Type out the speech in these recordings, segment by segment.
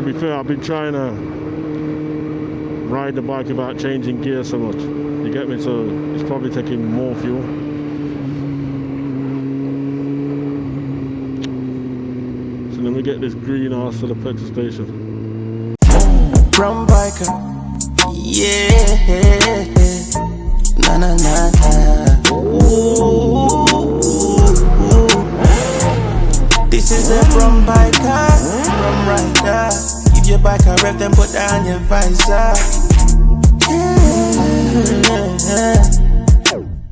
to be fair, I've been trying to ride the bike without changing gear so much. You get me? So it's probably taking more fuel. So then we get this green ass to the petrol station. Brown biker, yeah, na na na na. Ooh. This is a brown biker, brown rider. Give your bike a rev, then put down your visor. Yeah.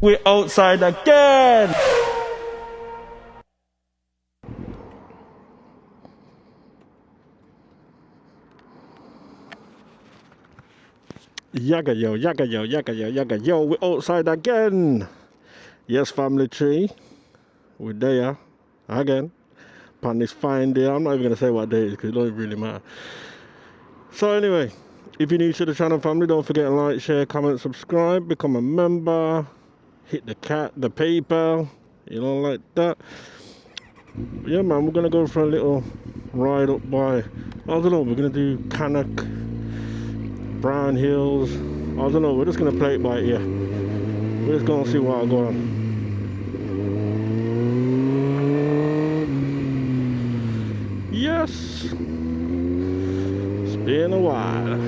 We're outside again. Yaga yo, yaga yo, yaga yo, yaga yo, we're outside again. Yes, family tree. We're there again. On this fine day. I'm not even going to say what day it is because it don't really matter. So anyway, if you're new to the channel, family, don't forget to like, share, comment, subscribe, become a member, hit the PayPal, you know, like that. Yeah, man, we're going to go for a little ride up by, I don't know, we're going to do Cannock, Brown Hills, I don't know, we're just going to play it by ear. We're just going to see what I go on. Yes, it's been a while.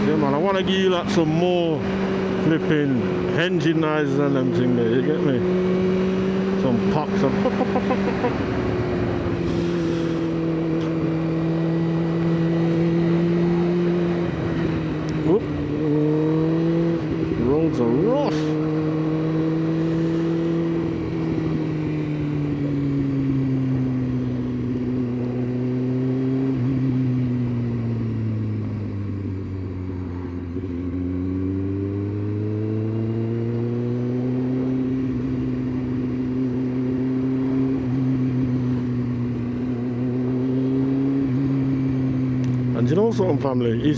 Yeah, man, I want to give you like some more flipping engine noises and them things there, you get me? Some pops, some pop, pop, pop, pop, pop, pop. Whoop. The roads are rough. And you know something, family,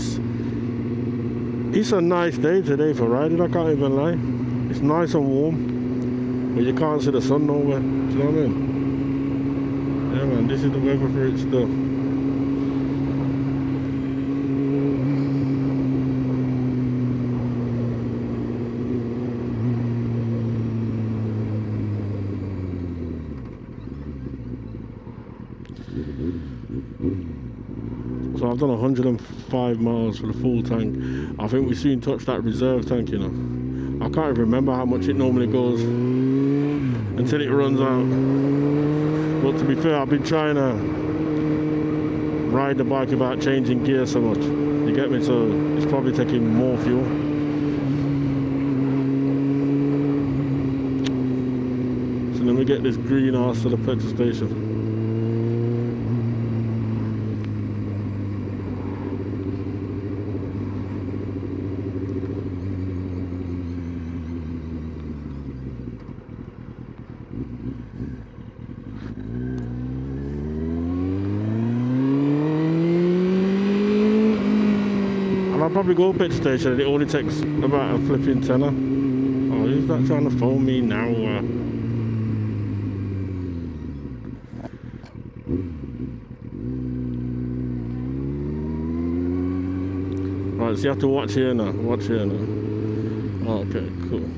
it's a nice day today for riding, I can't even lie. It's nice and warm, but you can't see the sun nowhere, do you know what I mean? Yeah, man, this is the weather for it still. So I've done 105 miles for the full tank. I think we soon touch that reserve tank, you know. I can't even remember how much it normally goes until it runs out. But to be fair, I've been trying to ride the bike without changing gear so much. You get me? So it's probably taking more fuel. So then we get this green ass to the petrol station. I'll probably go petrol station and it only takes about a flipping tenner. Oh, who's that trying to phone me now? Right, so you have to watch here now. Watch here now. Okay, cool.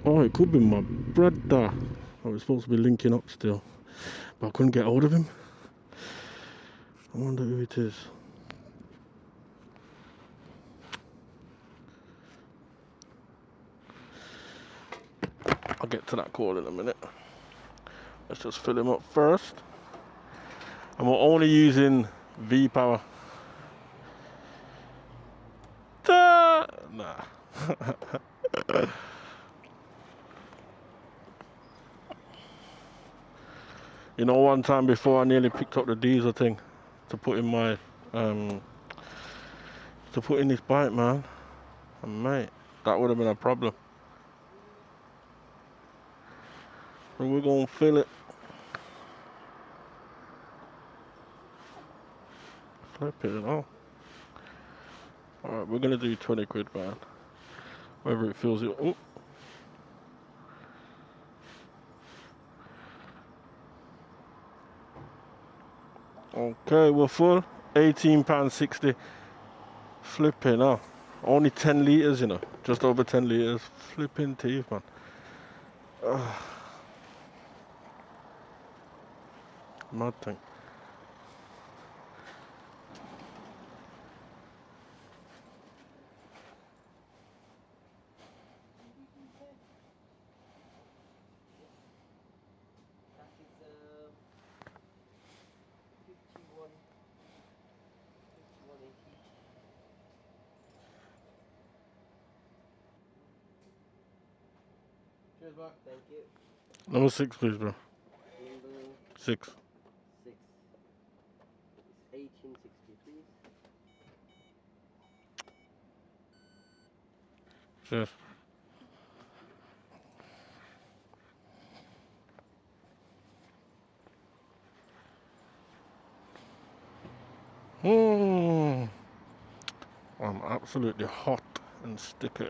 Oh, it could be my brother. I was supposed to be linking up still, but I couldn't get hold of him. I wonder who it is. I'll get to that call in a minute. Let's just fill him up first. And we're only using V-Power. Nah. You know, one time before I nearly picked up the diesel thing to put in my to put in this bike, man. Mate, that would have been a problem. But we're gonna fill it. Flip it all. Alright, we're gonna do 20 quid, man. Whether it fills it. Oh. Okay, we're full. £18.60. Flipping out. Only 10 litres, you know. Just over 10 litres. Flipping teeth, man. Mad thing. Cheers, Mark. Thank you. Number 6, please, bro. Number 6. 6. It's 1860, please. Cheers. I'm absolutely hot and sticky.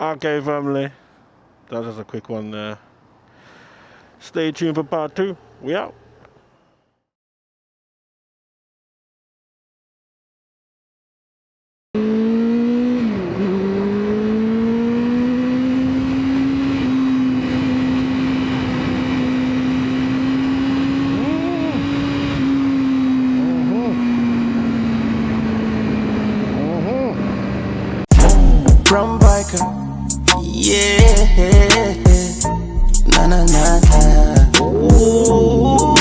Okay, family, that is a quick one there. Stay tuned for part 2. We out. From biker, yeah, na na na na. Ooh.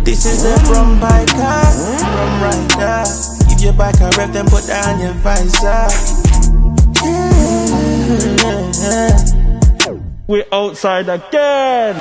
This is a from biker, from rider. Give your bike a rev, then put down your visor. Yeah. We're outside again.